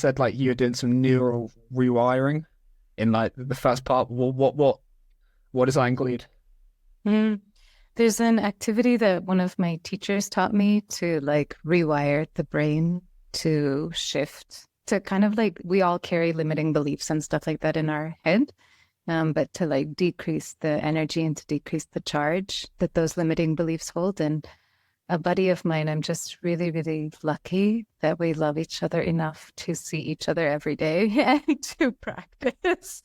said like you're doing some neural rewiring in like the first part. What does that include? Mm. There's an activity that one of my teachers taught me to like rewire the brain to shift to kind of like we all carry limiting beliefs and stuff like that in our head. But to like decrease the energy and to decrease the charge that those limiting beliefs hold. And a buddy of mine, I'm just really, really lucky that we love each other enough to see each other every day and to practice,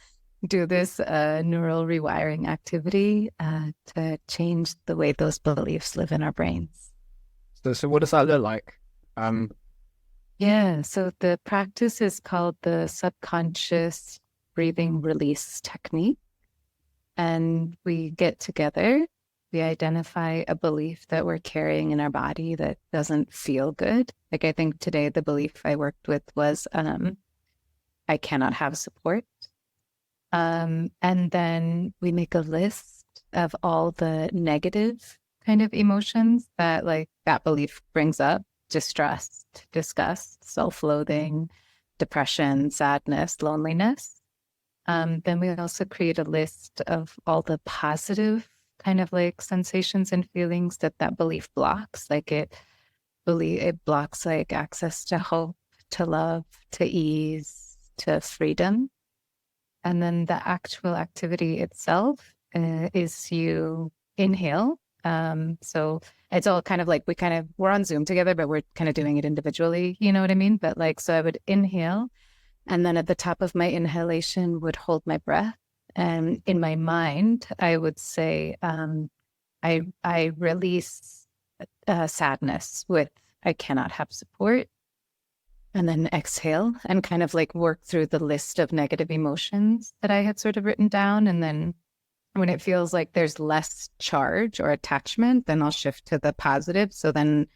do this neural rewiring activity to change the way those beliefs live in our brains. So what does that look like? Um, Yeah, so the practice is called the subconscious breathing release technique. And we get together, we identify a belief that we're carrying in our body that doesn't feel good. Like I think today the belief I worked with was I cannot have support. And then we make a list of all the negative kind of emotions that like that belief brings up: distrust, disgust, self-loathing, depression, sadness, loneliness. Then we also create a list of all the positive kind of like sensations and feelings that that belief blocks. Like it blocks like access to hope, to love, to ease, to freedom. And then the actual activity itself is you inhale. So it's all kind of like we're on Zoom together, but we're kind of doing it individually. You know what I mean? But like, so I would inhale, and then at the top of my inhalation would hold my breath. And in my mind, I would say, I release sadness with I cannot have support. And then exhale and kind of like work through the list of negative emotions that I had sort of written down. And then when it feels like there's less charge or attachment, then I'll shift to the positive. So then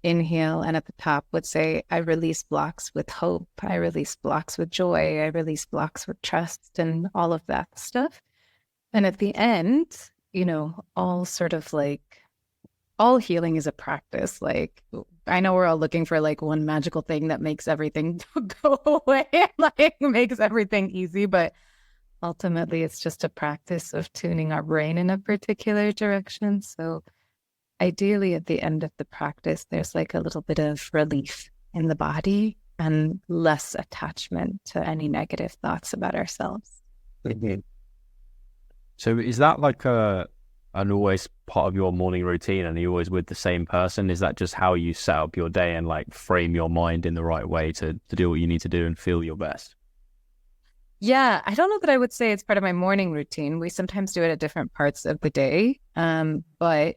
inhale, and at the top would say, I release blocks with hope. I release blocks with joy. I release blocks with trust and all of that stuff. And at the end, all sort of like all healing is a practice. Like I know we're all looking for like one magical thing that makes everything go away, like makes everything easy, but ultimately it's just a practice of tuning our brain in a particular direction. So ideally at the end of the practice, there's like a little bit of relief in the body and less attachment to any negative thoughts about ourselves. Mhm. So is that like an always part of your morning routine, and are you always with the same person? Is that just how you set up your day and like frame your mind in the right way to do what you need to do and feel your best? Yeah, I don't know that I would say it's part of my morning routine. We sometimes do it at different parts of the day. But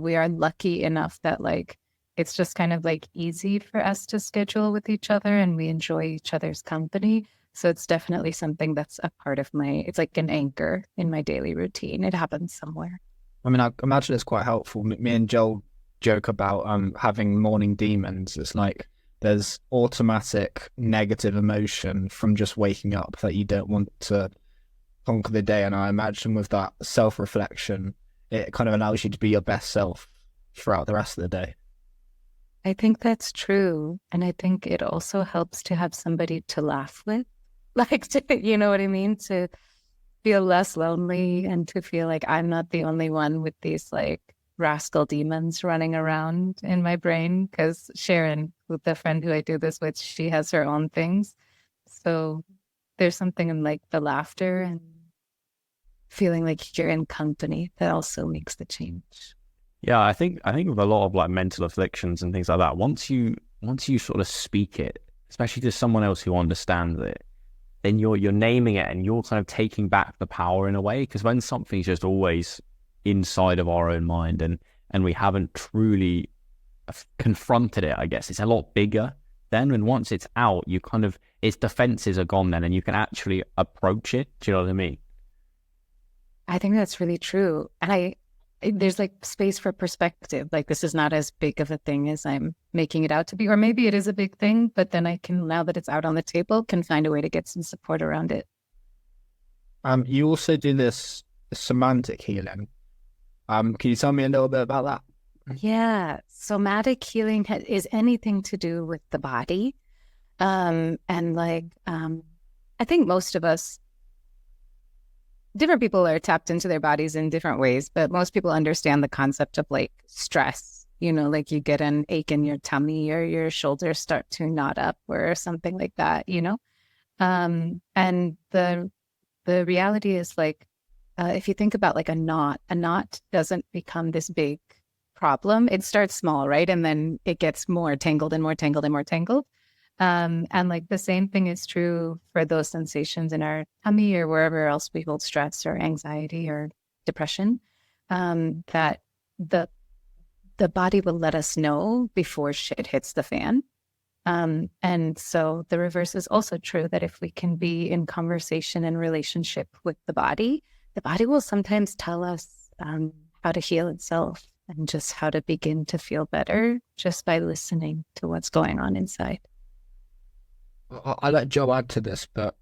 we are lucky enough that like it's just kind of like easy for us to schedule with each other, and we enjoy each other's company. So it's definitely something that's a part of it's like an anchor in my daily routine. It happens somewhere. I mean, I imagine it's quite helpful. Me and Joel joke about having morning demons. It's like there's automatic negative emotion from just waking up that you don't want to conquer the day. And I imagine with that self-reflection, it kind of allows you to be your best self throughout the rest of the day. I think that's true. And I think it also helps to have somebody to laugh with. Like, you know what I mean? To feel less lonely and to feel like I'm not the only one with these like rascal demons running around in my brain. Because Sharon, with the friend who I do this with, she has her own things. So there's something in like the laughter and feeling like you're in company that also makes the change. Yeah, I think with a lot of like mental afflictions and things like that, once you sort of speak it, especially to someone else who understands it, then you're naming it and you're kind of taking back the power in a way. Because when something's just always inside of our own mind and we haven't truly confronted it, I guess it's a lot bigger then. And once it's out, you kind of its defenses are gone then, and you can actually approach it. Do you know what I mean? I think that's really true. And there's like space for perspective. Like this is not as big of a thing as I'm making it out to be, or maybe it is a big thing, but then I can, now that it's out on the table, can find a way to get some support around it. You also do this semantic healing. Can you tell me a little bit about that? Yeah. Somatic healing is anything to do with the body. And like, I think most of us, different people are tapped into their bodies in different ways, but most people understand the concept of like stress, you know, like you get an ache in your tummy or your shoulders start to knot up or something like that, you know? And the reality is like, if you think about like a knot doesn't become this big problem. It starts small, right? And then it gets more tangled and more tangled and more tangled. And like the same thing is true for those sensations in our tummy or wherever else we hold stress or anxiety or depression, that the body will let us know before shit hits the fan. And so the reverse is also true, that if we can be in conversation and relationship with the body will sometimes tell us how to heal itself and just how to begin to feel better just by listening to what's going on inside. I let Joe add to this, but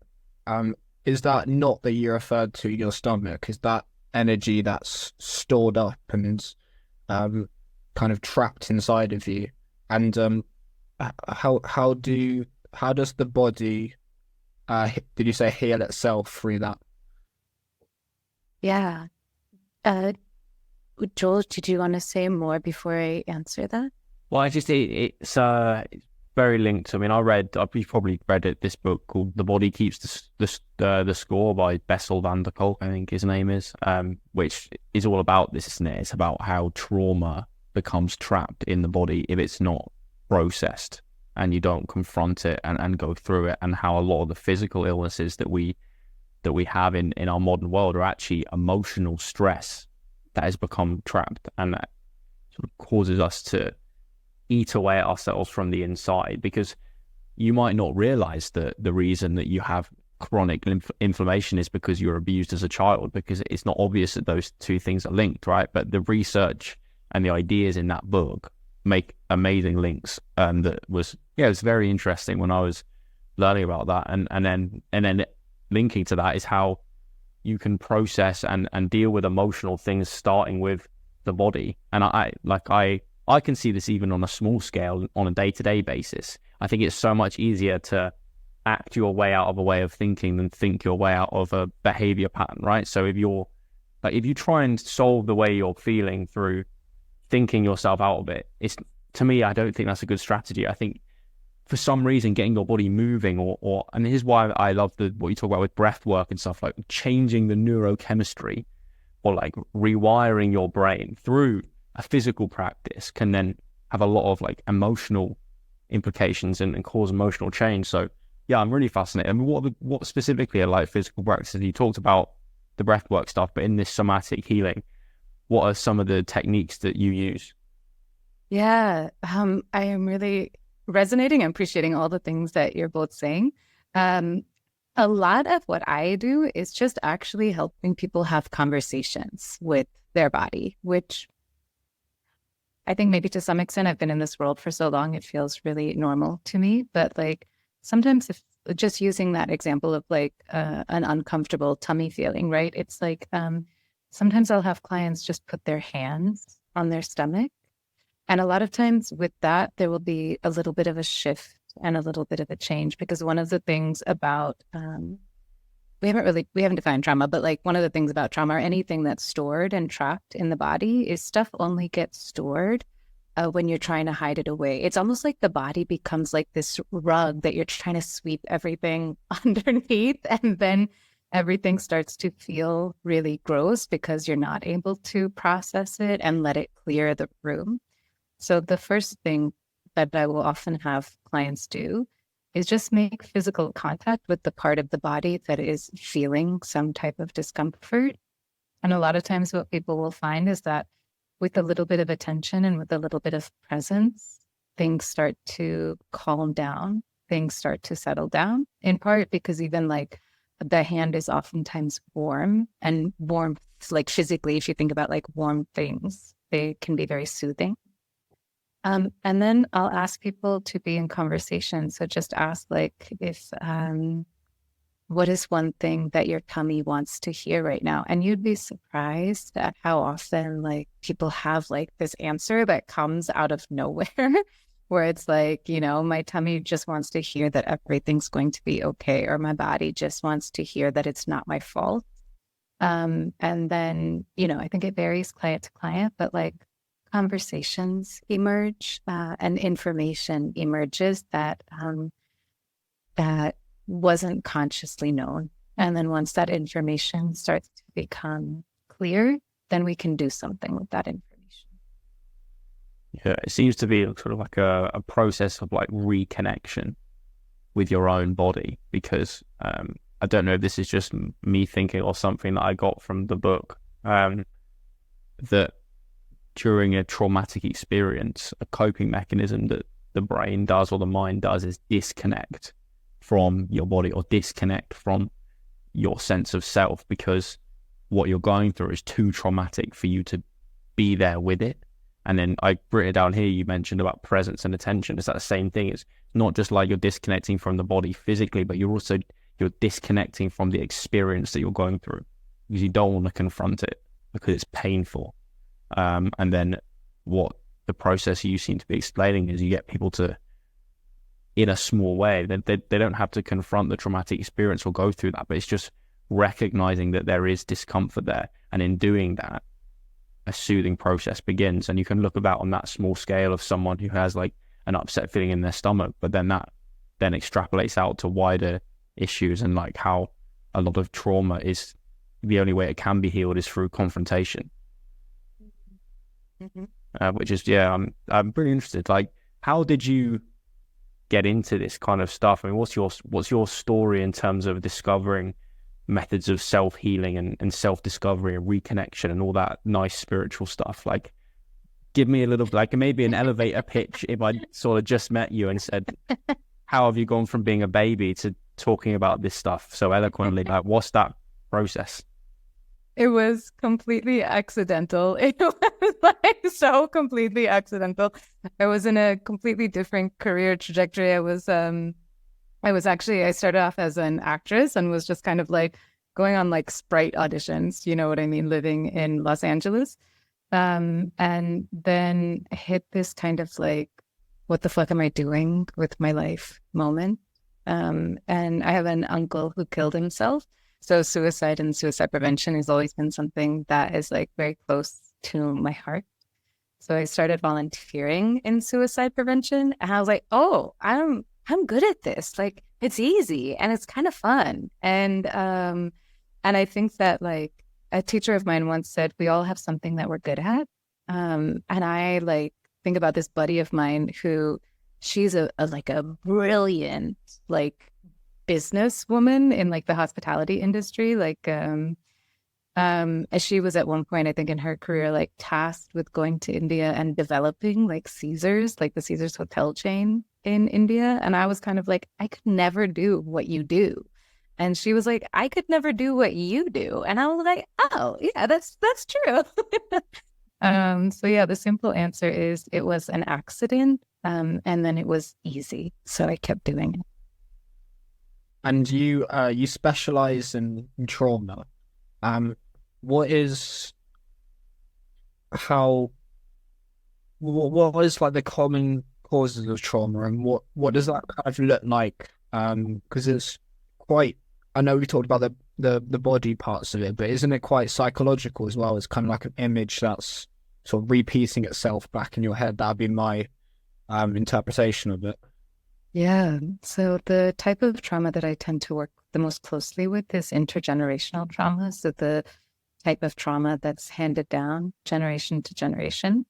is that not that you referred to your stomach? Is that energy that's stored up and is kind of trapped inside of you? And how does the body did you say heal itself through that? Yeah. Joel, did you want to say more before I answer that? Well, it's very linked. I mean, you've probably read it, this book called "The Body Keeps the Score" by Bessel van der Kolk, I think his name is, which is all about this, isn't it? It's about how trauma becomes trapped in the body if it's not processed and you don't confront it and go through it, and how a lot of the physical illnesses that we have in our modern world are actually emotional stress that has become trapped, and that sort of causes us to eat away at ourselves from the inside, because you might not realize that the reason that you have chronic inflammation is because you were abused as a child, because it's not obvious that those two things are linked, right? But the research and the ideas in that book make amazing links. It was very interesting when I was learning about that, and then linking to that is how you can process and deal with emotional things starting with the body. And I can see this even on a small scale, on a day-to-day basis. I think it's so much easier to act your way out of a way of thinking than think your way out of a behavior pattern, right? So if you try and solve the way you're feeling through thinking yourself out of it, to me, I don't think that's a good strategy. I think for some reason, getting your body moving and here's why I love what you talk about with breath work and stuff, like changing the neurochemistry or like rewiring your brain through a physical practice can then have a lot of like emotional implications and cause emotional change. So yeah, I'm really fascinated. I mean, what specifically are like physical practices? You talked about the breath work stuff, but in this somatic healing, what are some of the techniques that you use? Yeah, I am really resonating and appreciating all the things that you're both saying. A lot of what I do is just actually helping people have conversations with their body, which I think maybe to some extent I've been in this world for so long, it feels really normal to me. But like sometimes if just using that example of like an uncomfortable tummy feeling, right? It's like sometimes I'll have clients just put their hands on their stomach. And a lot of times with that, there will be a little bit of a shift and a little bit of a change, because one of the things about, we haven't defined trauma, but like one of the things about trauma or anything that's stored and trapped in the body is stuff only gets stored when you're trying to hide it away. It's almost like the body becomes like this rug that you're trying to sweep everything underneath, and then everything starts to feel really gross because you're not able to process it and let it clear the room. So the first thing that I will often have clients do is just make physical contact with the part of the body that is feeling some type of discomfort. And a lot of times what people will find is that with a little bit of attention and with a little bit of presence, things start to calm down, things start to settle down, in part because even like the hand is oftentimes warm, and warm, like physically, if you think about like warm things, they can be very soothing. And then I'll ask people to be in conversation. So just ask like, if, what is one thing that your tummy wants to hear right now? And you'd be surprised at how often like people have like this answer that comes out of nowhere. where it's like, you know, my tummy just wants to hear that everything's going to be okay, or my body just wants to hear that it's not my fault. And then, you know, I think it varies client to client, but like conversations emerge and information emerges that that wasn't consciously known. And then once that information starts to become clear, then we can do something with that information. Yeah, it seems to be sort of like a process of like reconnection with your own body, because I don't know if this is just me thinking or something that I got from the book, that during a traumatic experience, a coping mechanism that the brain does or the mind does is disconnect from your body or disconnect from your sense of self, because what you're going through is too traumatic for you to be there with it. And then I wrote it down here, you mentioned about presence and attention. Is that the same thing? It's not just like you're disconnecting from the body physically, but you're disconnecting from the experience that you're going through, because you don't want to confront it because it's painful. And then what the process you seem to be explaining is you get people to, in a small way, they don't have to confront the traumatic experience or go through that, but it's just recognizing that there is discomfort there. And in doing that, a soothing process begins. And you can look about on that small scale of someone who has like an upset feeling in their stomach, but then that then extrapolates out to wider issues, and like how a lot of trauma is, the only way it can be healed is through confrontation. Which is, yeah, I'm pretty interested. Like, how did you get into this kind of stuff? I mean, what's your story in terms of discovering methods of self-healing and self-discovery and reconnection and all that nice spiritual stuff? Like, give me a little, like maybe an elevator pitch if I sort of just met you and said, how have you gone from being a baby to talking about this stuff so eloquently? Like, what's that process? It was completely accidental. It was like so completely accidental. I was in a completely different career trajectory. I started off as an actress and was just kind of like going on like Sprite auditions, you know what I mean, living in Los Angeles. And then hit this kind of like, what the fuck am I doing with my life moment? And I have an uncle who killed himself. So suicide and suicide prevention has always been something that is like very close to my heart. So I started volunteering in suicide prevention, and I was like, oh, I'm good at this. Like, it's easy and it's kind of fun. And I think that like a teacher of mine once said, we all have something that we're good at. And I like think about this buddy of mine who she's a brilliant like businesswoman in like the hospitality industry. Like as she was at one point, I think in her career, like tasked with going to India and developing like Caesars, like the Caesars hotel chain in India. And I was kind of like, I could never do what you do. And she was like, I could never do what you do. And I was like, oh yeah, that's true. So yeah, the simple answer is it was an accident. And then it was easy. So I kept doing it. And you specialize in trauma. What is like the common causes of trauma, and what does that kind of look like? Because it's quite, I know we talked about the body parts of it, but isn't it quite psychological as well? It's kind of like an image that's sort of repeating itself back in your head. That'd be my interpretation of it. Yeah. So the type of trauma that I tend to work the most closely with is intergenerational trauma. So the type of trauma that's handed down generation to generation.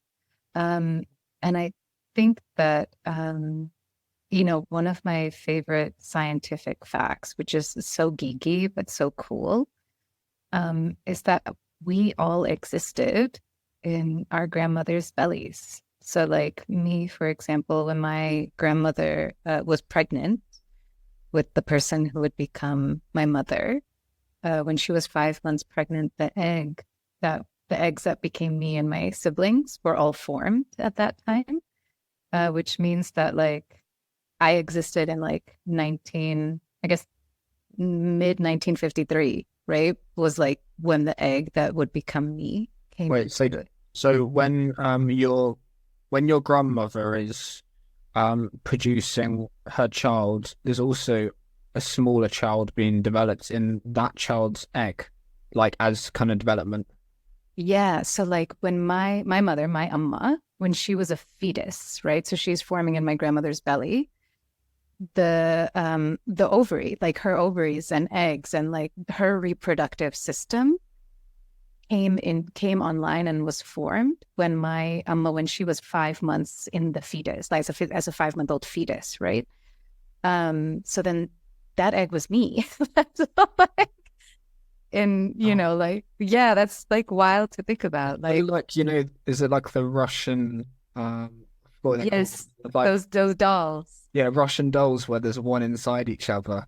And I think that, one of my favorite scientific facts, which is so geeky, but so cool, is that we all existed in our grandmother's bellies. So like me, for example, when my grandmother was pregnant with the person who would become my mother, when she was 5 months pregnant, the eggs that became me and my siblings were all formed at that time, which means that like I existed in like mid 1953, right? Was like when the egg that would become me came. Wait, so when your grandmother is producing her child, there's also a smaller child being developed in that child's egg, like as kind of development. Yeah. So like when my mother, my amma, when she was a fetus, right? So she's forming in my grandmother's belly, the ovary, like her ovaries and eggs and like her reproductive system came online and was formed when my amma, when she was 5 months in the fetus, like as a 5-month-old fetus, right? So then that egg was me. So, like, and like, yeah, that's like wild to think about. Like, is it like the Russian I forgot what they're yes, called. Like, those dolls. yeah, Russian dolls where there's one inside each other.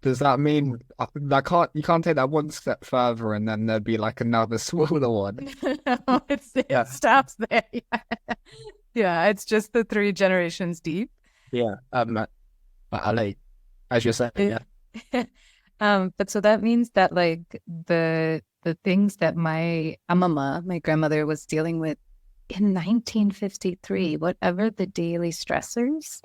Does that mean you can't take that one step further and then there'd be like another smaller one? No, it stops there. Yeah, it's just the 3 generations deep. Yeah. Like, as you're saying, yeah. But so that means that like the things that my amama, my grandmother, was dealing with in 1953, whatever the daily stressors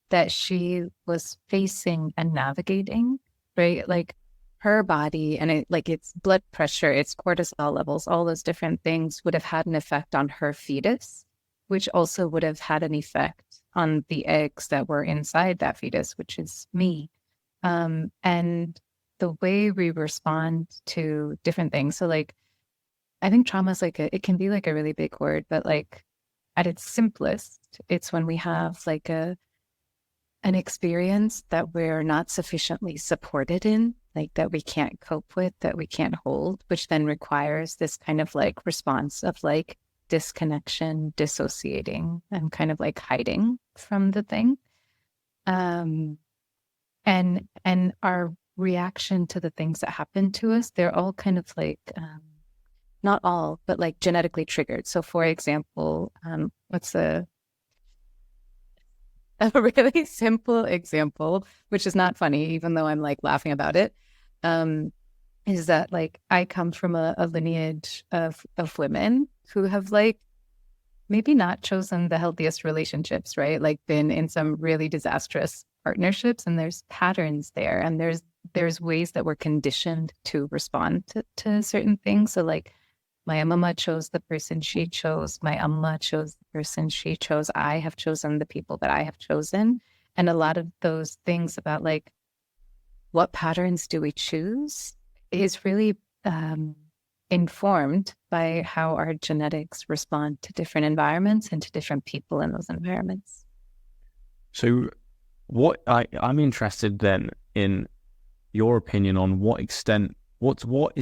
that she was facing and navigating, right? Like her body and its blood pressure, its cortisol levels, all those different things would have had an effect on her fetus, which also would have had an effect on the eggs that were inside that fetus, which is me. And the way we respond to different things. So like, I think trauma is it can be like a really big word, but like at its simplest, it's when we have like an experience that we're not sufficiently supported in, like that we can't cope with, that we can't hold, which then requires this kind of like response of like disconnection, dissociating, and kind of like hiding from the thing. And our reaction to the things that happen to us, they're all kind of like, not all, but like genetically triggered. So for example, what's a really simple example, which is not funny, even though I'm like laughing about it, is that like I come from a lineage of women who have like maybe not chosen the healthiest relationships, right? Like been in some really disastrous partnerships, and there's patterns there, and there's ways that we're conditioned to respond to certain things. So like my mama chose the person she chose. My amma chose the person she chose. I have chosen the people that I have chosen. And a lot of those things about like, what patterns do we choose is really informed by how our genetics respond to different environments and to different people in those environments. So I'm interested then in your opinion on what is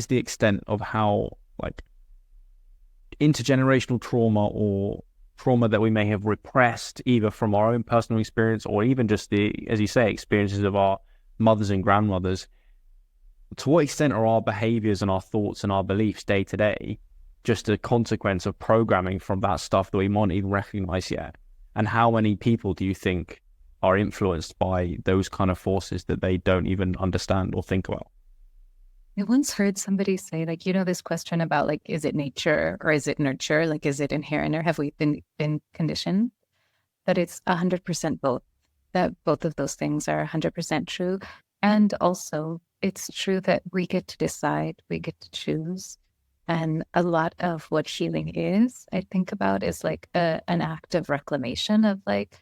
the extent of how like intergenerational trauma or trauma that we may have repressed either from our own personal experience or even just as you say, experiences of our mothers and grandmothers. To what extent are our behaviors and our thoughts and our beliefs day to day just a consequence of programming from that stuff that we might not even recognize yet? And how many people do you think are influenced by those kind of forces that they don't even understand or think about? I once heard somebody say, like, this question about like, is it nature or is it nurture? Like, is it inherent or have we been conditioned? That it's 100% both, that both of those things are 100% true. And also it's true that we get to decide, we get to choose. And a lot of what healing is, I think about, is like an act of reclamation of like,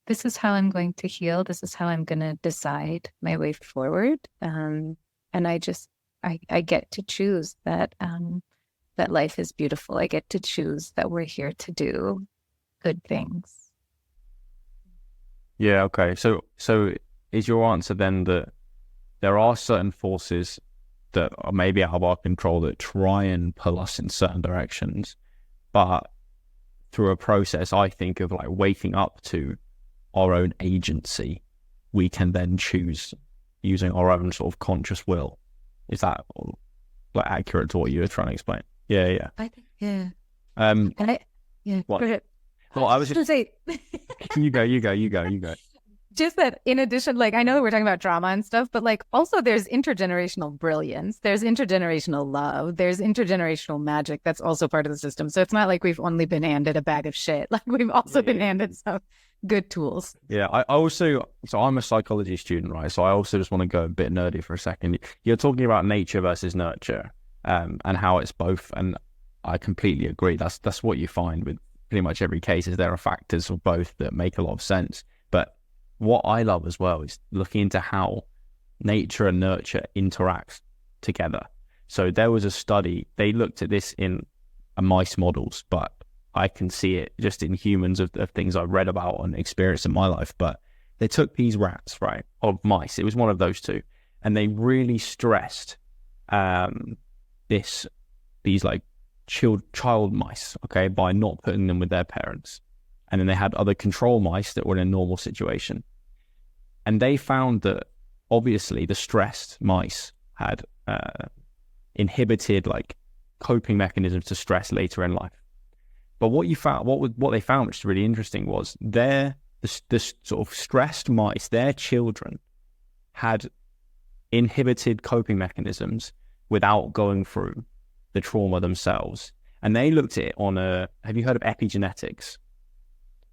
this is how I'm going to heal. This is how I'm going to decide my way forward. And I get to choose that that life is beautiful. I get to choose that we're here to do good things. Yeah. Okay. So is your answer then that there are certain forces that are maybe out of our control that try and pull us in certain directions, but through a process, I think, of like waking up to our own agency, we can then choose using our own sort of conscious will. Is that like accurate to what you were trying to explain? Yeah. I think, yeah. What? Go ahead. Well, I was just say, you go. Just that in addition, like, I know that we're talking about drama and stuff, but like also there's intergenerational brilliance, there's intergenerational love, there's intergenerational magic that's also part of the system. So it's not like we've only been handed a bag of shit. Like we've also been handed some good tools. Yeah, I also, so I'm a psychology student, right? So I also just want to go a bit nerdy for a second. You're talking about nature versus nurture, and how it's both, and I completely agree. That's what you find with pretty much every case, is there are factors of both that make a lot of sense. But what I love as well is looking into how nature and nurture interact together. So there was a study, they looked at this in mice models, but I can see it just in humans of things I've read about and experienced in my life. But they took these rats, right, of mice. It was one of those two. And they really stressed these like child mice, okay, by not putting them with their parents. And then they had other control mice that were in a normal situation. And they found that obviously the stressed mice had inhibited like coping mechanisms to stress later in life. But what they found, which is really interesting, was the sort of stressed mice, their children had inhibited coping mechanisms without going through the trauma themselves. And they looked at it on have you heard of epigenetics?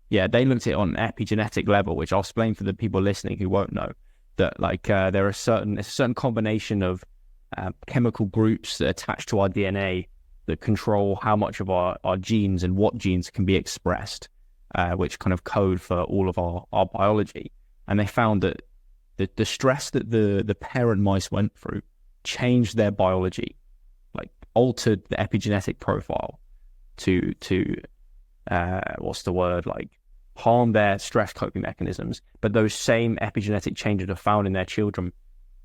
Yeah, they looked at it on an epigenetic level, which I'll explain for the people listening who won't know, that like there are it's a certain combination of chemical groups that attach to our DNA that control how much of our genes and what genes can be expressed, which kind of code for all of our biology. And they found that the stress that the parent mice went through changed their biology, like altered the epigenetic profile to what's the word, like harm their stress coping mechanisms. But those same epigenetic changes are found in their children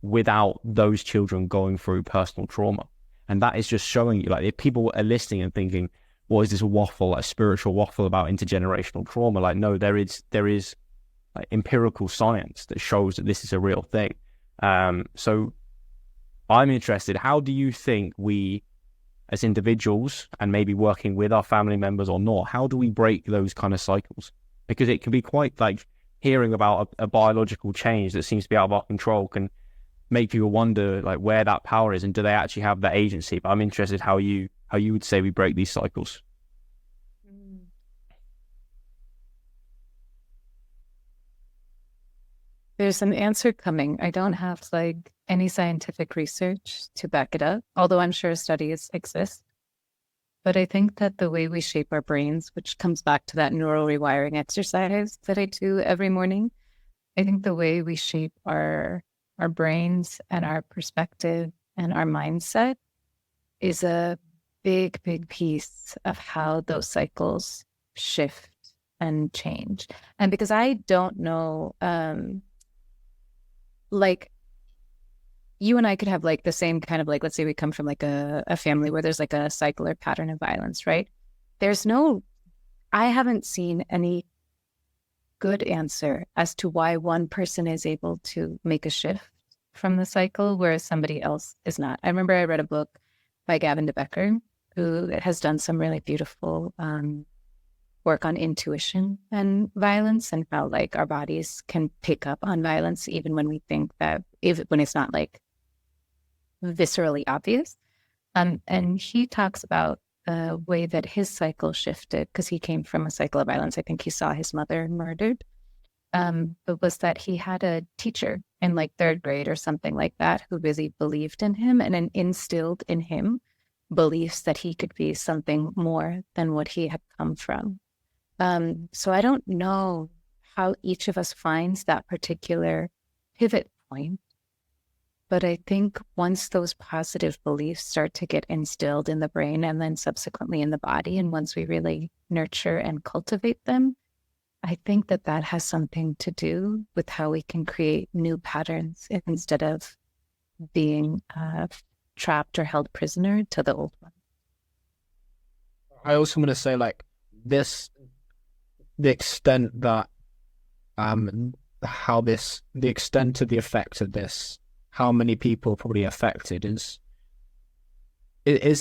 without those children going through personal trauma. And that is just showing you, like, if people are listening and thinking, what is this waffle, like spiritual waffle about intergenerational trauma? Like, no, there is like empirical science that shows that this is a real thing. So I'm interested, how do you think we, as individuals, and maybe working with our family members or not, how do we break those kind of cycles? Because it can be quite like hearing about a biological change that seems to be out of our control can make people wonder like where that power is and do they actually have that agency. But I'm interested how you would say we break these cycles. There's an answer coming. I don't have like any scientific research to back it up, although I'm sure studies exist. But I think that the way we shape our brains, which comes back to that neural rewiring exercise that I do every morning, I think the way we shape our brains and our perspective and our mindset is a big, big piece of how those cycles shift and change. And because I don't know, like you and I could have like the same kind of like, let's say we come from like a family where there's like a cycle or pattern of violence, right? I haven't seen any good answer as to why one person is able to make a shift from the cycle whereas somebody else is not. I remember I read a book by Gavin DeBecker, who has done some really beautiful work on intuition and violence and how like our bodies can pick up on violence even when we think that, when it's not like viscerally obvious. And he talks about the way that his cycle shifted because he came from a cycle of violence. I think he saw his mother murdered. But was that he had a teacher in like third grade or something like that who really believed in him and instilled in him beliefs that he could be something more than what he had come from. So I don't know how each of us finds that particular pivot point. But I think once those positive beliefs start to get instilled in the brain and then subsequently in the body, and once we really nurture and cultivate them, I think that that has something to do with how we can create new patterns instead of being trapped or held prisoner to the old one. I also want to say, like, the extent that, the extent of the effect of this, how many people are probably affected is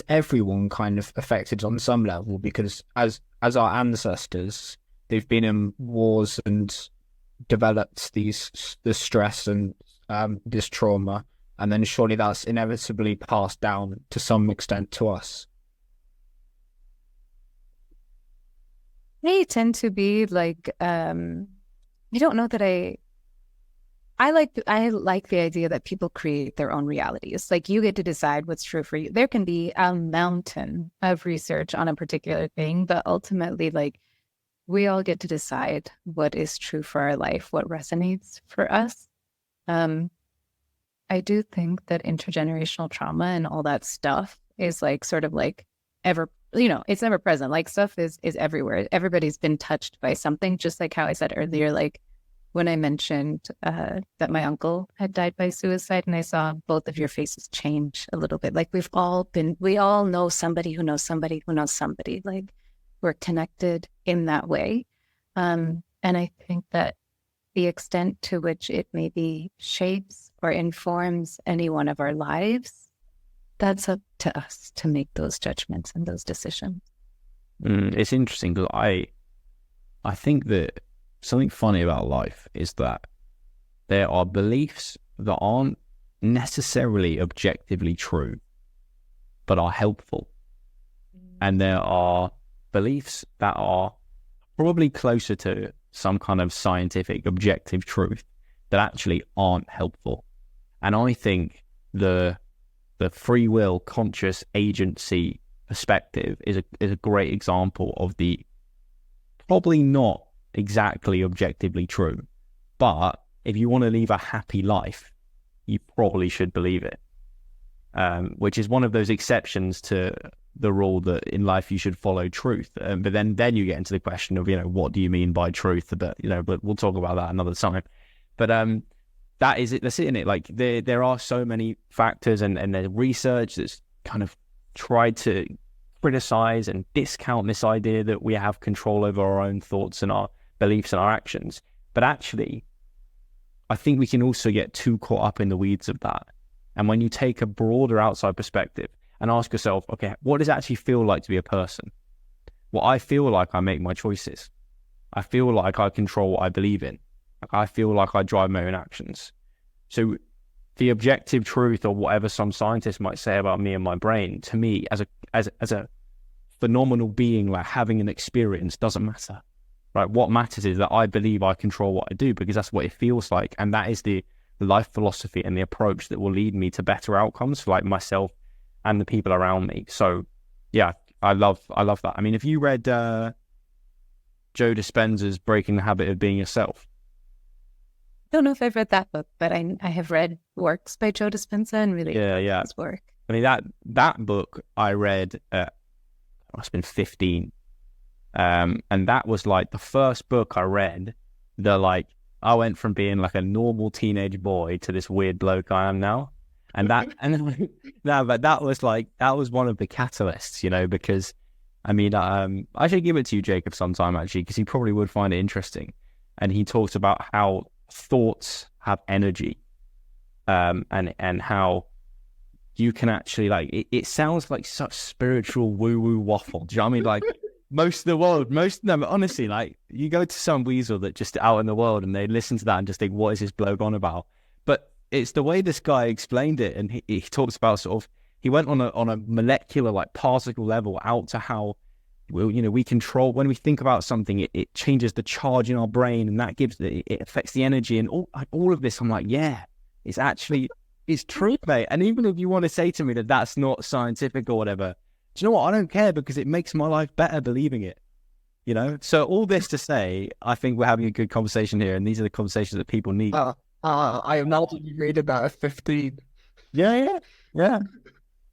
everyone kind of affected on some level, because as our ancestors, they've been in wars and developed this stress and this trauma, and then surely that's inevitably passed down to some extent to us. They tend to be like I don't know that I like the idea that people create their own realities. Like you get to decide what's true for you. There can be a mountain of research on a particular thing, but ultimately, like we all get to decide what is true for our life, what resonates for us. I do think that intergenerational trauma and all that stuff is like sort of like ever, it's never present. Like stuff is everywhere. Everybody's been touched by something, just like how I said earlier, like when I mentioned that my uncle had died by suicide and I saw both of your faces change a little bit. Like we all know somebody who knows somebody who knows somebody. Like we're connected in that way. And I think that the extent to which it maybe shapes or informs any one of our lives, that's up to us to make those judgments and those decisions. It's interesting because I think that something funny about life is that there are beliefs that aren't necessarily objectively true, but are helpful. And there are beliefs that are probably closer to some kind of scientific objective truth that actually aren't helpful. And I think the free will, conscious agency perspective is a great example of the probably not exactly objectively true, but if you want to live a happy life, you probably should believe it. Which is one of those exceptions to the rule that in life you should follow truth. But then you get into the question of, what do you mean by truth? But we'll talk about that another time. But that is it. That's it in it. Like there are so many factors and there's research that's kind of tried to criticize and discount this idea that we have control over our own thoughts and our beliefs and our actions. But actually, I think we can also get too caught up in the weeds of that. And when you take a broader outside perspective and ask yourself, okay, what does it actually feel like to be a person? Well, I feel like I make my choices. I feel like I control what I believe in. I feel like I drive my own actions. So the objective truth or whatever some scientists might say about me and my brain, to me, as a phenomenal being, like having an experience, doesn't matter. Right? What matters is that I believe I control what I do because that's what it feels like. And that is the life philosophy and the approach that will lead me to better outcomes for like myself and the people around me. So yeah, I love that. I mean, if you read Joe Dispenza's Breaking the Habit of Being Yourself. I don't know if I've read that book, but I have read works by Joe Dispenza and really yeah his work. I mean, that book I read at, I must have been 15. And that was like the first book I read that like I went from being like a normal teenage boy to this weird bloke I am now. And that but that was one of the catalysts, because I mean, I should give it to you, Jacob, sometime actually, because he probably would find it interesting. And he talks about how thoughts have energy, and how you can actually like it sounds like such spiritual woo-woo waffle. Do you know what I mean? Like most of the world, but honestly, like you go to some weasel that just out in the world and they listen to that and just think, what is this bloke on about? But it's the way this guy explained it, and he talks about sort of, he went on a molecular, like particle level out to how, we control, when we think about something, it changes the charge in our brain, and that it affects the energy and all of this. I'm like, yeah, it's true, mate. And even if you want to say to me that that's not scientific or whatever, do you know what? I don't care, because it makes my life better believing it, So all this to say, I think we're having a good conversation here, and these are the conversations that people need. I am now read about 15. Yeah.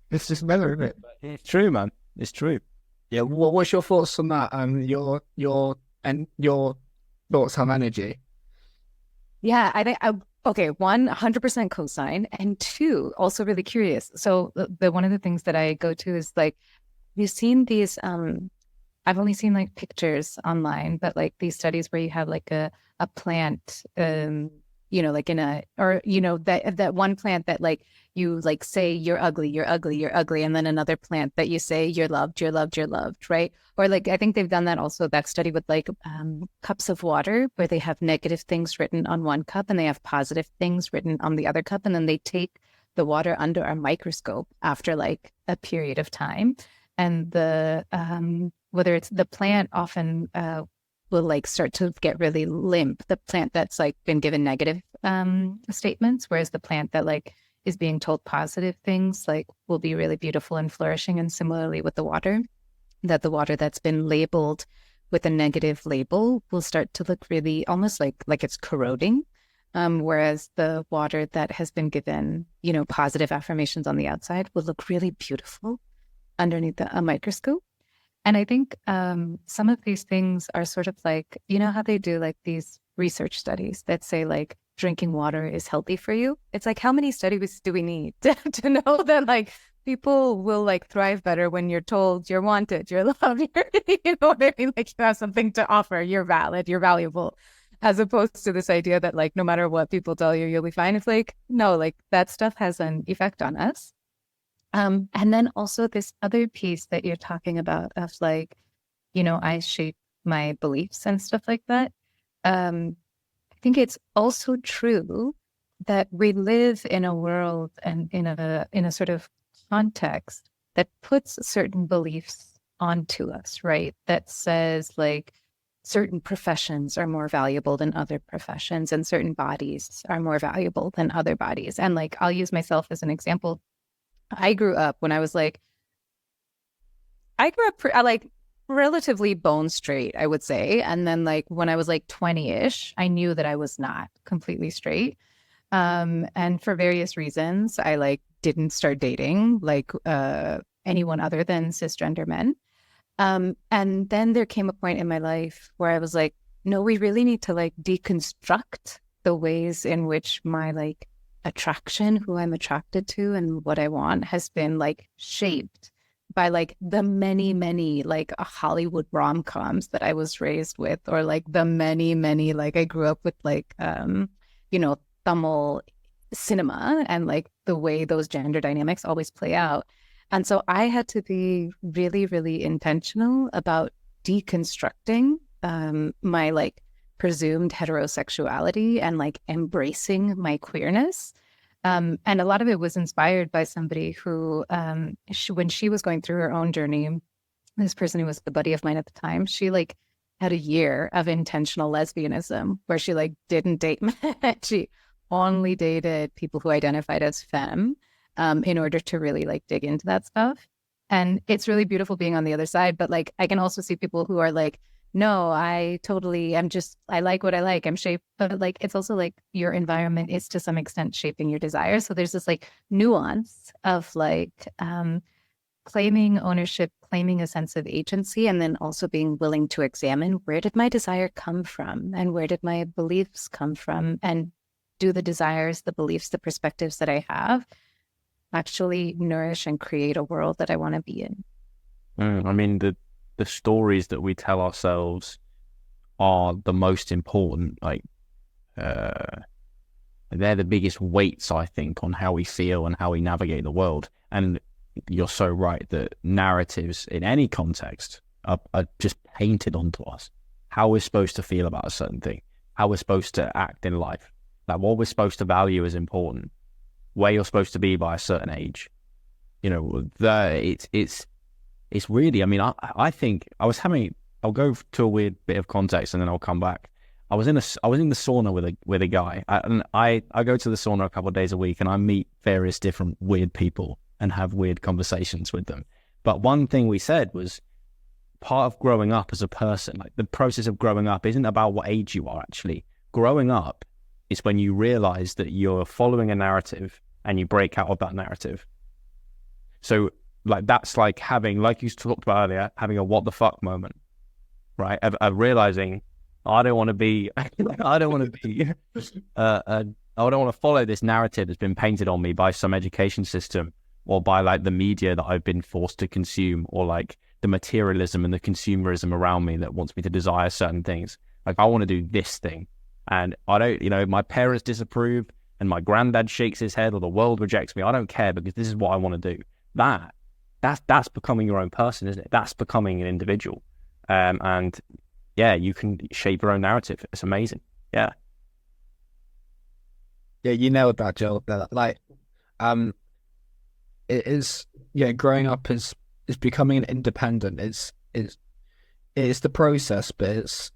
It's just better, isn't it? It's true, man. It's true. Yeah. What's your thoughts on that? Your thoughts on energy? Yeah, I think okay. 100% cosign, and 2, also really curious. So the one of the things that I go to is like, you've seen these. I've only seen like pictures online, but like these studies where you have like a plant, like in that one plant that like you like say you're ugly, and then another plant that you say you're loved, right? Or like I think they've done that also, that study with like cups of water, where they have negative things written on one cup and they have positive things written on the other cup, and then they take the water under a microscope after like a period of time, and the whether it's the plant often will like start to get really limp. The plant that's like been given negative statements, whereas the plant that like is being told positive things like will be really beautiful and flourishing. And similarly with the water, that the water that's been labeled with a negative label will start to look really almost like it's corroding. Whereas the water that has been given, you know, positive affirmations on the outside will look really beautiful underneath a microscope. And I think some of these things are sort of like, you know, how they do like these research studies that say like drinking water is healthy for you. It's like, how many studies do we need to know that like people will like thrive better when you're told you're wanted, you're loved, you know what I mean? Like you have something to offer, you're valid, you're valuable, as opposed to this idea that like no matter what people tell you, you'll be fine. It's like, no, like that stuff has an effect on us. And then also this other piece that you're talking about of like, you know, I shape my beliefs and stuff like that. I think it's also true that we live in a world and in a sort of context that puts certain beliefs onto us, right? That says like certain professions are more valuable than other professions and certain bodies are more valuable than other bodies. And like, I'll use myself as an example. I grew up when I was like, like relatively bone straight, I would say. And then like when I was like 20-ish, I knew that I was not completely straight. And for various reasons, I like didn't start dating like anyone other than cisgender men. And then there came a point in my life where I was like, no, we really need to like deconstruct the ways in which my like attraction, who I'm attracted to and what I want has been like shaped by like the many like Hollywood rom-coms that I was raised with, or like the many like I grew up with like you know, Tamil cinema and like the way those gender dynamics always play out. And so I had to be really intentional about deconstructing my like presumed heterosexuality and like embracing my queerness. And a lot of it was inspired by somebody who, when she was going through her own journey, this person who was the buddy of mine at the time, she like had a year of intentional lesbianism where she like didn't date men. She only dated people who identified as femme in order to really like dig into that stuff. And it's really beautiful being on the other side. But like, I can also see people who are like, no, I like what I like. I'm shaped. But like, it's also like your environment is to some extent shaping your desires. So there's this like nuance of like claiming ownership, claiming a sense of agency, and then also being willing to examine where did my desire come from and where did my beliefs come from, and do the desires, the beliefs, the perspectives that I have actually nourish and create a world that I want to be in. I mean, the stories that we tell ourselves are the most important. Like, they're the biggest weights, I think, on how we feel and how we navigate the world. And you're so right that narratives in any context are just painted onto us. How we're supposed to feel about a certain thing, how we're supposed to act in life, like what we're supposed to value is important, where you're supposed to be by a certain age. You know, it's really, I mean, I think I'll go to a weird bit of context and then I'll come back. I was in the sauna with a guy, and I go to the sauna a couple of days a week and I meet various different weird people and have weird conversations with them. But one thing we said was part of growing up as a person, like the process of growing up isn't about what age you are actually. Growing up is when you realize that you're following a narrative and you break out of that narrative. So like that's like having, like you talked about earlier, having a what the fuck moment, right? Of realizing I don't want to be, I don't want to follow this narrative that's been painted on me by some education system or by like the media that I've been forced to consume, or like the materialism and the consumerism around me that wants me to desire certain things. Like I want to do this thing, and I don't, you know, my parents disapprove and my granddad shakes his head or the world rejects me. I don't care, because this is what I want to do. That's becoming your own person, isn't it? That's becoming an individual. And yeah, you can shape your own narrative. It's amazing. Yeah. Yeah, you nailed that, Joel. Like, it is, yeah, growing up is becoming an independent. It's the process, but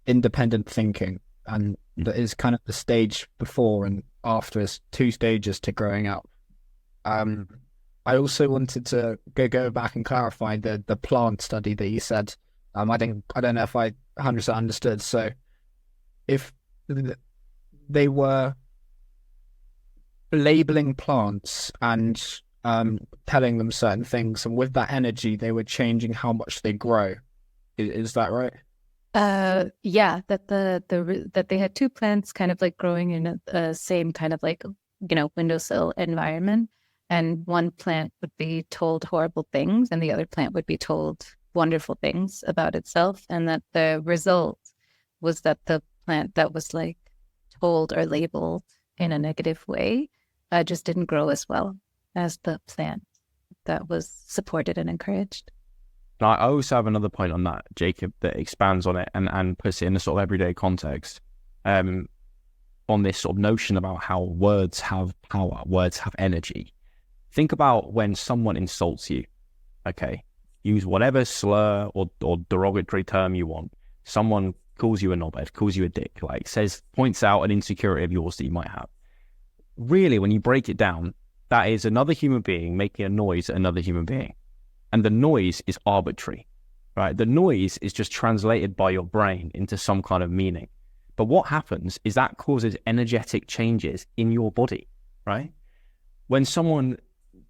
independent thinking, and that is kind of the stage before and after, is 2 stages to growing up. I also wanted to go back and clarify the plant study that you said. I don't know if I 100% understood. So if they were labeling plants and telling them certain things, and with that energy, they were changing how much they grow. Is that right? Yeah, that they had 2 plants kind of like growing in a same kind of like, windowsill environment, and one plant would be told horrible things and the other plant would be told wonderful things about itself, and that the result was that the plant that was like told or labeled in a negative way just didn't grow as well as the plant that was supported and encouraged. I also have another point on that, Jacob, that expands on it and puts it in a sort of everyday context, on this sort of notion about how words have power, words have energy. Think about when someone insults you, okay? Use whatever slur or derogatory term you want. Someone calls you a knobhead, calls you a dick, like points out an insecurity of yours that you might have. Really, when you break it down, that is another human being making a noise at another human being. And the noise is arbitrary, right? The noise is just translated by your brain into some kind of meaning. But what happens is that causes energetic changes in your body, right? When someone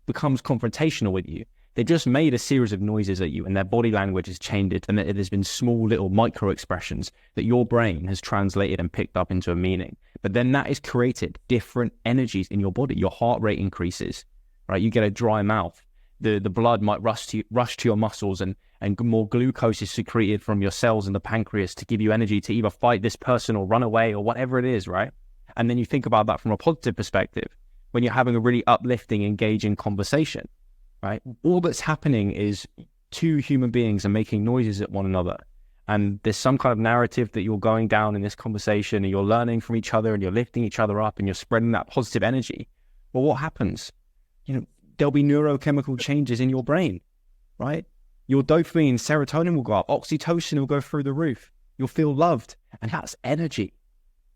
becomes confrontational with you, they just made a series of noises at you and their body language has changed, and it has been small little micro expressions that your brain has translated and picked up into a meaning. But then that has created different energies in your body. Your heart rate increases, right? You get a dry mouth. The blood might rush to your muscles, and more glucose is secreted from your cells in the pancreas to give you energy to either fight this person or run away or whatever it is, right? And then you think about that from a positive perspective. When you're having a really uplifting, engaging conversation, right? All that's happening is 2 human beings are making noises at one another. And there's some kind of narrative that you're going down in this conversation, and you're learning from each other and you're lifting each other up and you're spreading that positive energy. Well, what happens? There'll be neurochemical changes in your brain, right? Your dopamine, serotonin will go up, oxytocin will go through the roof. You'll feel loved, and that's energy,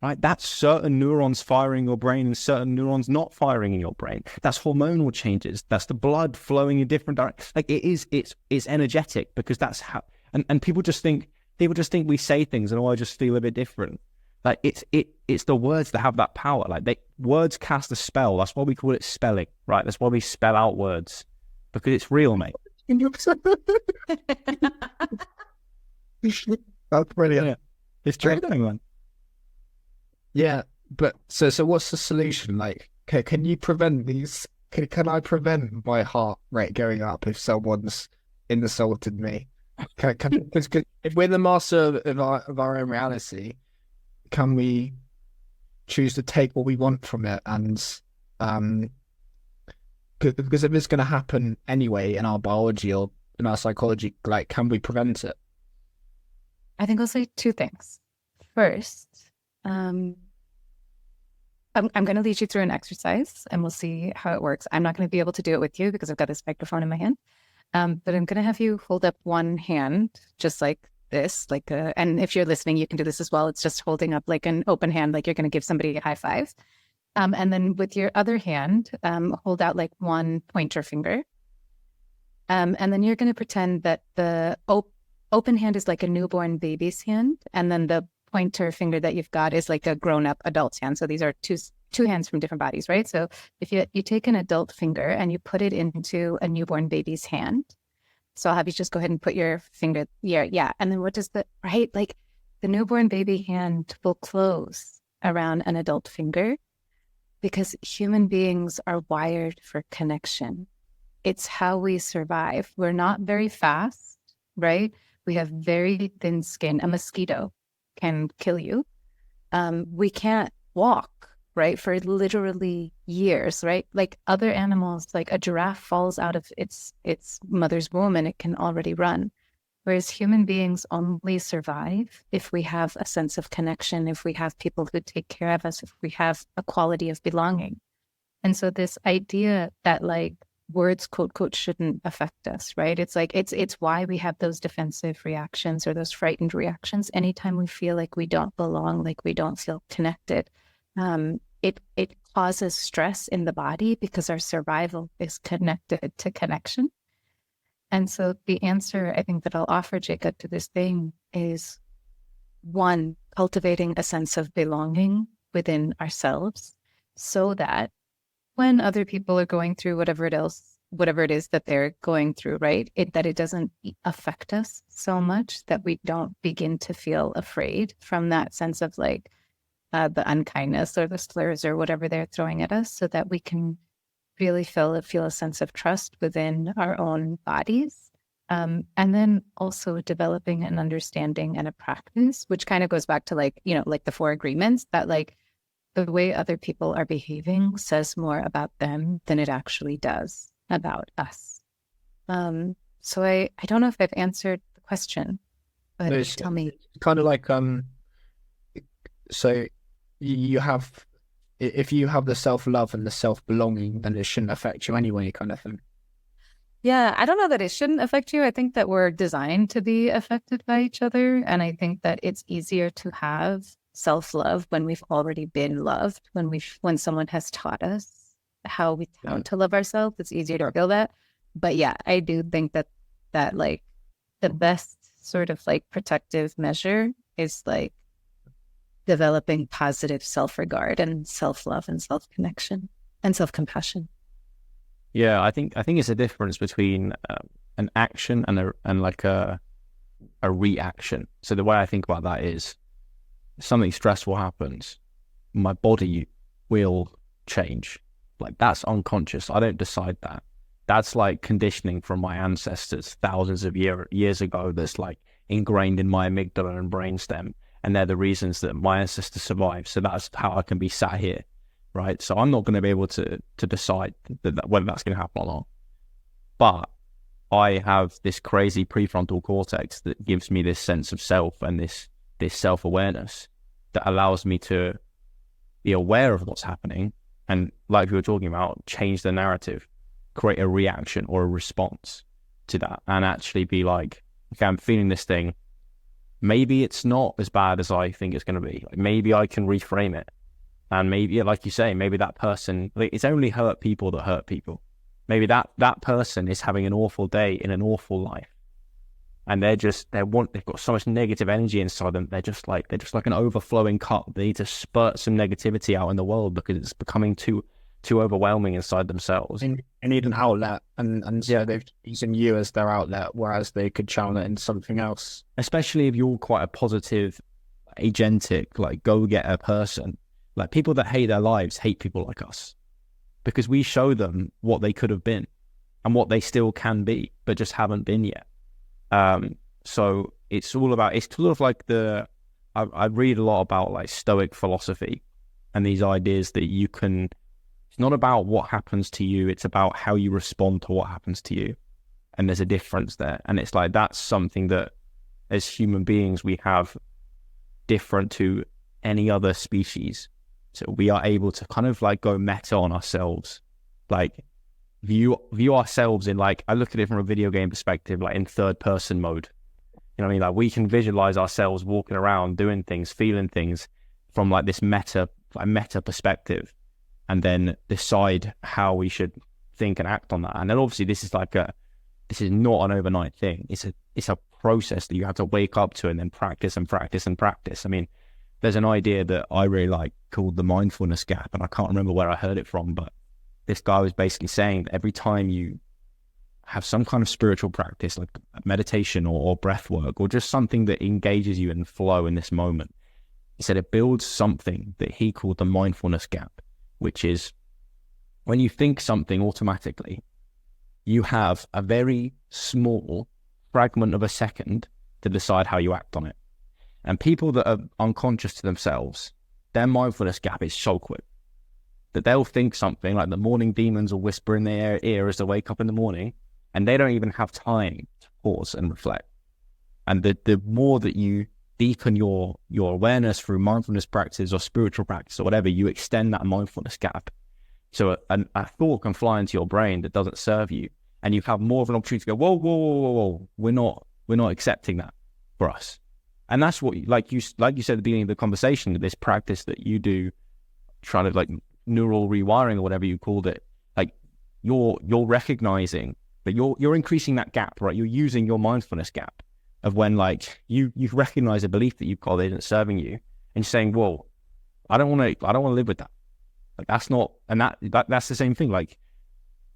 right? That's certain neurons firing in your brain and certain neurons not firing in your brain. That's hormonal changes. That's the blood flowing in different directions. Like it's energetic, because that's how. And people just think we say things and I just feel a bit different. Like it's the words that have that power. Like words cast a spell. That's why we call it spelling, right? That's why we spell out words, because it's real, mate. That's brilliant. Yeah. It's true, man. Yeah, but so what's the solution? Like, can you prevent these? Can I prevent my heart rate going up if someone's insulted me? Because if we're the master of our own reality, can we choose to take what we want from it? And because if it's going to happen anyway in our biology or in our psychology, like, can we prevent it? I think I'll say 2 things. First, I'm going to lead you through an exercise and we'll see how it works. I'm not going to be able to do it with you because I've got this microphone in my hand. But I'm going to have you hold up one hand, just like this, and if you're listening, you can do this as well. It's just holding up like an open hand, like you're going to give somebody a high five. And then with your other hand, hold out like one pointer finger. And then you're going to pretend that the open hand is like a newborn baby's hand. And then the pointer finger that you've got is like a grown-up adult's hand. So these are two hands from different bodies, right? So if you take an adult finger and you put it into a newborn baby's hand, so I'll have you just go ahead and put your finger, yeah. And then what does right? Like the newborn baby hand will close around an adult finger because human beings are wired for connection. It's how we survive. We're not very fast, right? We have very thin skin. A mosquito can kill you. We can't walk, right, for literally years, right? Like other animals, like a giraffe falls out of its mother's womb and it can already run. Whereas human beings only survive if we have a sense of connection, if we have people who take care of us, if we have a quality of belonging. And so this idea that like words, quote, quote, shouldn't affect us, right? It's like, it's why we have those defensive reactions or those frightened reactions anytime we feel like we don't belong, like we don't feel connected. It causes stress in the body because our survival is connected to connection. And so the answer I think that I'll offer, Jacob, to this thing is, one, cultivating a sense of belonging within ourselves so that when other people are going through whatever it is that they're going through, right, that it doesn't affect us so much that we don't begin to feel afraid from that sense of like the unkindness or the slurs or whatever they're throwing at us, so that we can really feel a sense of trust within our own bodies. And then also developing an understanding and a practice, which kind of goes back to like, like the 4 agreements, that like the way other people are behaving says more about them than it actually does about us. So I don't know if I've answered the question, but No, tell me. Kind of like, so you have, if you have the self-love and the self-belonging, then it shouldn't affect you anyway, kind of thing. Yeah, I don't know that it shouldn't affect you. I think that we're designed to be affected by each other. And I think that it's easier to have self-love when we've already been loved, when someone has taught us how to love ourselves. It's easier to feel that. But yeah, I do think that like the best sort of like protective measure is like developing positive self-regard and self-love and self-connection and self-compassion. Yeah, I think it's a difference between an action and like a reaction. So the way I think about that is, something stressful happens, my body will change. Like, that's unconscious. I don't decide that. That's like conditioning from my ancestors thousands of years ago. That's like ingrained in my amygdala and brainstem, and they're the reasons that my ancestors survived. So that's how I can be sat here, right? So I'm not going to be able to decide whether that's going to happen or not. But I have this crazy prefrontal cortex that gives me this sense of self and this self-awareness that allows me to be aware of what's happening and, like we were talking about, change the narrative, create a reaction or a response to that, and actually be like, okay, I'm feeling this thing. Maybe it's not as bad as I think it's going to be. Like, maybe I can reframe it. And maybe, like you say, maybe that person, like, it's only hurt people that hurt people. Maybe that person is having an awful day in an awful life. And they've got so much negative energy inside them. They're just like an overflowing cup. They need to spurt some negativity out in the world because it's becoming too overwhelming inside themselves. They need an outlet, and yeah, they're using you as their outlet, whereas they could channel it into something else. Especially if you're quite a positive, agentic, like go-getter person. Like, people that hate their lives hate people like us because we show them what they could have been and what they still can be, but just haven't been yet. So it's sort of like I read a lot about like Stoic philosophy and these ideas that it's not about what happens to you, it's about how you respond to what happens to you. And there's a difference there. And it's like, that's something that as human beings, we have different to any other species. So we are able to kind of like go meta on ourselves, like view ourselves in, like, I look at it from a video game perspective, like in third person mode. You know what I mean? Like, we can visualize ourselves walking around, doing things, feeling things from like this meta perspective, and then decide how we should think and act on that. And then obviously this is not an overnight thing. It's a process that you have to wake up to and then practice and practice and practice. I mean, there's an idea that I really like called the mindfulness gap, and I can't remember where I heard it from, but this guy was basically saying that every time you have some kind of spiritual practice, like meditation or breath work, or just something that engages you in flow in this moment, he said it builds something that he called the mindfulness gap, which is when you think something automatically, you have a very small fragment of a second to decide how you act on it. And people that are unconscious to themselves, their mindfulness gap is so quick that they'll think something like the morning demons will whisper in their ear as they wake up in the morning, and they don't even have time to pause and reflect. And the more that you deepen your awareness through mindfulness practice or spiritual practice or whatever, you extend that mindfulness gap. So a thought can fly into your brain that doesn't serve you, and you have more of an opportunity to go, whoa, whoa, whoa, whoa, whoa. We're not accepting that for us. And that's what, like you said at the beginning of the conversation, this practice that you do, trying to like neural rewiring or whatever you called it, like you're recognizing that you're increasing that gap, right? You're using your mindfulness gap of when like you recognize a belief that you've got that isn't serving you, and saying, whoa, I don't want to live with that. Like that's not, and that's the same thing. Like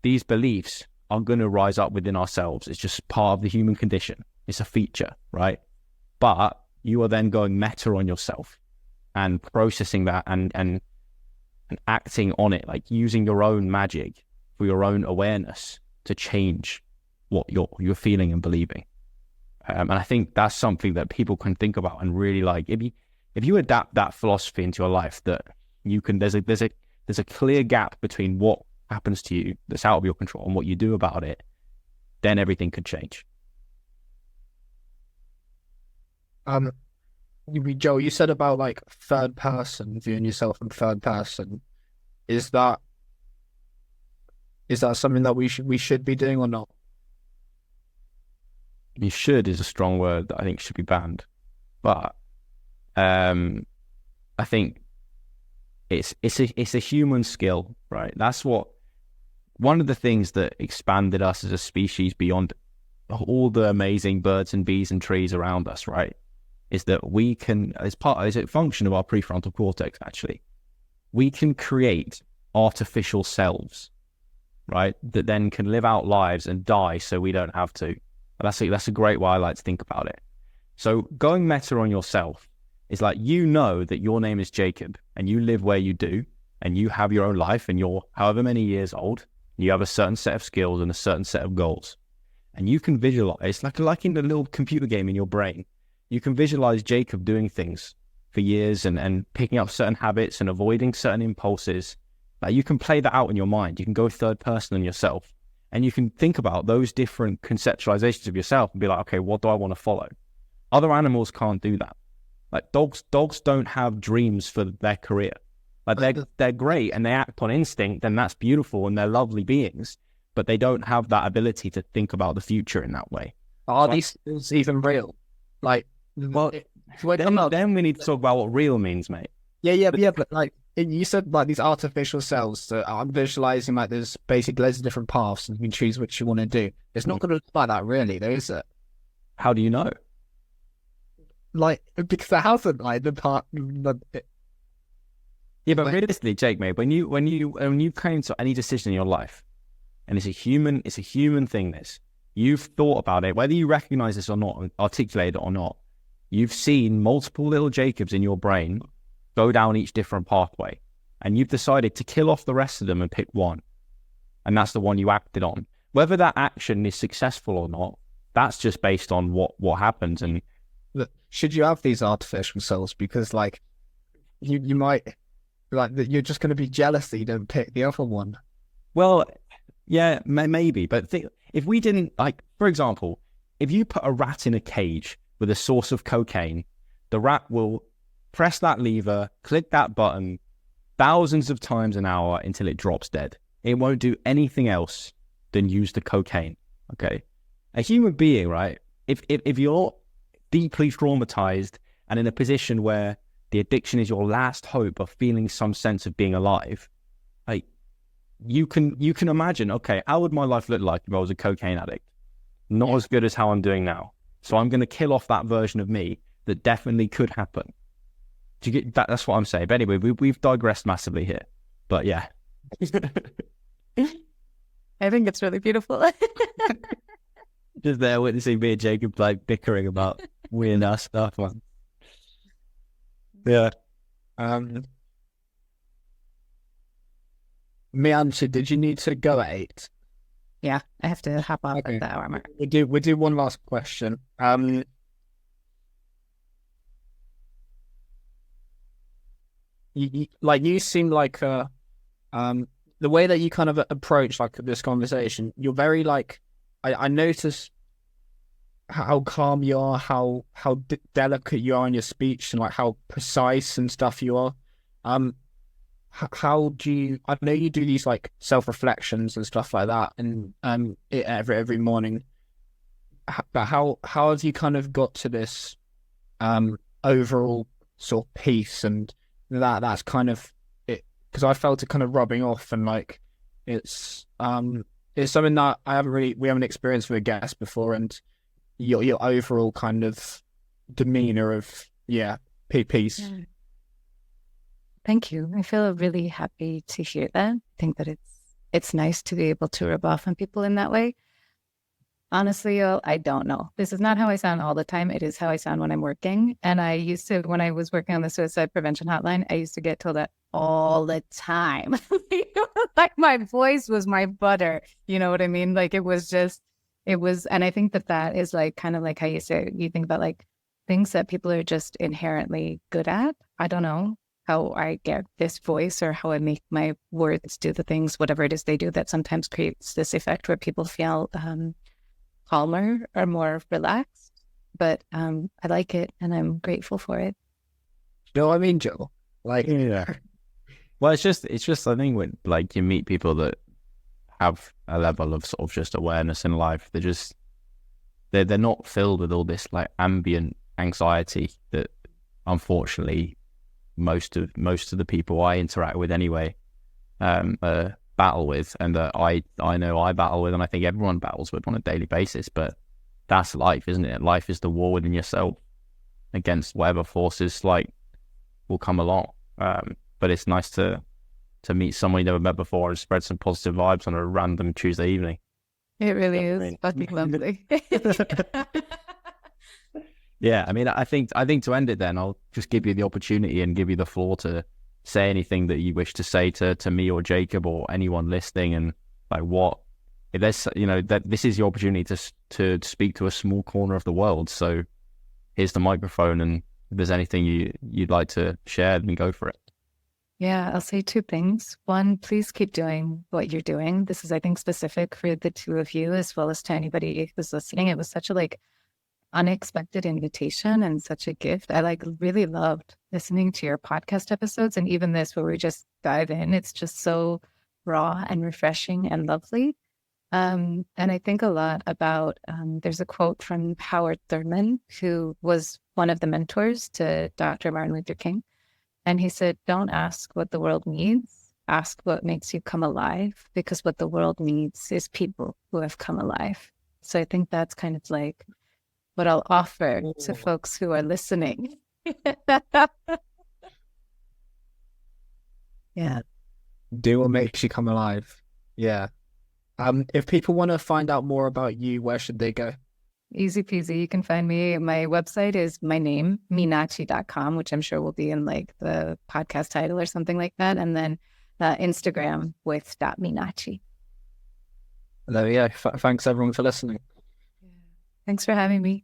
these beliefs are going to rise up within ourselves. It's just part of the human condition. It's a feature, right? But you are then going meta on yourself and processing that and acting on it, like using your own magic for your own awareness to change what you're feeling and believing. And I think that's something that people can think about and really like. If you adapt that philosophy into your life, that you can, there's a clear gap between what happens to you that's out of your control and what you do about it, then everything could change. Joe, you said about like third person, viewing yourself in third person. Is that something that we should be doing or not? You should is a strong word that I think should be banned, but I think it's a human skill, right? That's one of the things that expanded us as a species beyond all the amazing birds and bees and trees around us, right? Is that we can, as a function of our prefrontal cortex, actually, we can create artificial selves, right? That then can live out lives and die so we don't have to. And that's a great way I like to think about it. So going meta on yourself is like, you know that your name is Jacob and you live where you do and you have your own life and you're however many years old, you have a certain set of skills and a certain set of goals. And you can visualize, like in the little computer game in your brain, you can visualize Jacob doing things for years and picking up certain habits and avoiding certain impulses. Like you can play that out in your mind. You can go third person on yourself and you can think about those different conceptualizations of yourself and be like, okay, what do I want to follow? Other animals can't do that. Like dogs don't have dreams for their career. Like they're great and they act on instinct and that's beautiful and they're lovely beings, but they don't have that ability to think about the future in that way. Are these skills even real? Like, well, then we need to talk about what real means, mate. Yeah, but like you said, like these artificial cells that I'm visualizing, like there's basically loads of different paths and you can choose which you want to do. It's not going to look like that, really, though, is it? How do you know? Like, because there hasn't, like, the part. Yeah, but realistically, Jake, mate, when you came to any decision in your life, and it's a human thing, this, you've thought about it, whether you recognize this or not, articulate it or not, you've seen multiple little Jacobs in your brain go down each different pathway, and you've decided to kill off the rest of them and pick one, and that's the one you acted on. Whether that action is successful or not, that's just based on what happens. And should you have these artificial cells? Because like you might, like, you're just going to be jealous that you don't pick the other one. Well, yeah, maybe, but if we didn't, like, for example, if you put a rat in a cage with a source of cocaine, the rat will press that lever, click that button thousands of times an hour until it drops dead. It won't do anything else than use the cocaine. Okay, a human being, right? If you're deeply traumatized and in a position where the addiction is your last hope of feeling some sense of being alive, like you can imagine, okay, how would my life look like if I was a cocaine addict? Not as good as how I'm doing now. So I'm going to kill off that version of me that definitely could happen. Do you get that? That's what I'm saying. But anyway, we've digressed massively here. But yeah. I think it's really beautiful. Just there witnessing me and Jacob like bickering about weird ass stuff, man. Yeah. Meenadachi, did you need to go at 8? Yeah, I have to hop off Okay. at the hour mark. We do one last question. You seem like the way that you kind of approach like this conversation, you're very like, I notice how calm you are, how delicate you are in your speech, and like how precise and stuff you are. how do you? I know you do these like self reflections and stuff like that, and every morning. But how have you kind of got to this overall sort of peace, and that's kind of it, because I felt it kind of rubbing off, and like it's something that we haven't experienced with a guest before, and your overall kind of demeanor of peace. Yeah. Thank you. I feel really happy to hear that. I think that it's nice to be able to rub off on people in that way. Honestly, I don't know. This is not how I sound all the time. It is how I sound when I'm working. And I used to, when I was working on the suicide prevention hotline, I used to get told that all the time. Like my voice was my butter. You know what I mean? Like it was, and I think that is like kind of like how you think about like things that people are just inherently good at. I don't know how I get this voice or how I make my words do the things, whatever it is they do, that sometimes creates this effect where people feel calmer or more relaxed, but I like it and I'm grateful for it. You know what I mean, Joe? Like, yeah. Well, it's just I think when like you meet people that have a level of sort of just awareness in life, they're not filled with all this like ambient anxiety that unfortunately most of the people I interact with anyway battle with, and that I know I battle with, and I think everyone battles with on a daily basis. But that's life, isn't it? Life is the war within yourself against whatever forces like will come along. But it's nice to meet someone you never met before and spread some positive vibes on a random Tuesday evening. It really is fucking lovely. Yeah, I mean, I think to end it then, I'll just give you the opportunity and give you the floor to say anything that you wish to say to me or Jacob or anyone listening, and like if there's, that this is your opportunity to speak to a small corner of the world. So here's the microphone, and if there's anything you'd like to share, then go for it. Yeah, I'll say two things. One, please keep doing what you're doing. This is, I think, specific for the two of you as well as to anybody who's listening. It was such a unexpected invitation and such a gift. I really loved listening to your podcast episodes, and even this where we just dive in. It's just so raw and refreshing and lovely. And I think a lot about, there's a quote from Howard Thurman, who was one of the mentors to Dr. Martin Luther King. And he said, don't ask what the world needs, ask what makes you come alive, because what the world needs is people who have come alive. So I think that's kind of like what I'll offer to folks who are listening. Yeah. Do what makes you come alive. Yeah. If people want to find out more about you, where should they go? Easy peasy. You can find me. My website is my name, Meenadachi.com, which I'm sure will be in like the podcast title or something like that. And then Instagram with .Meenadachi. There we go. Thanks everyone for listening. Thanks for having me.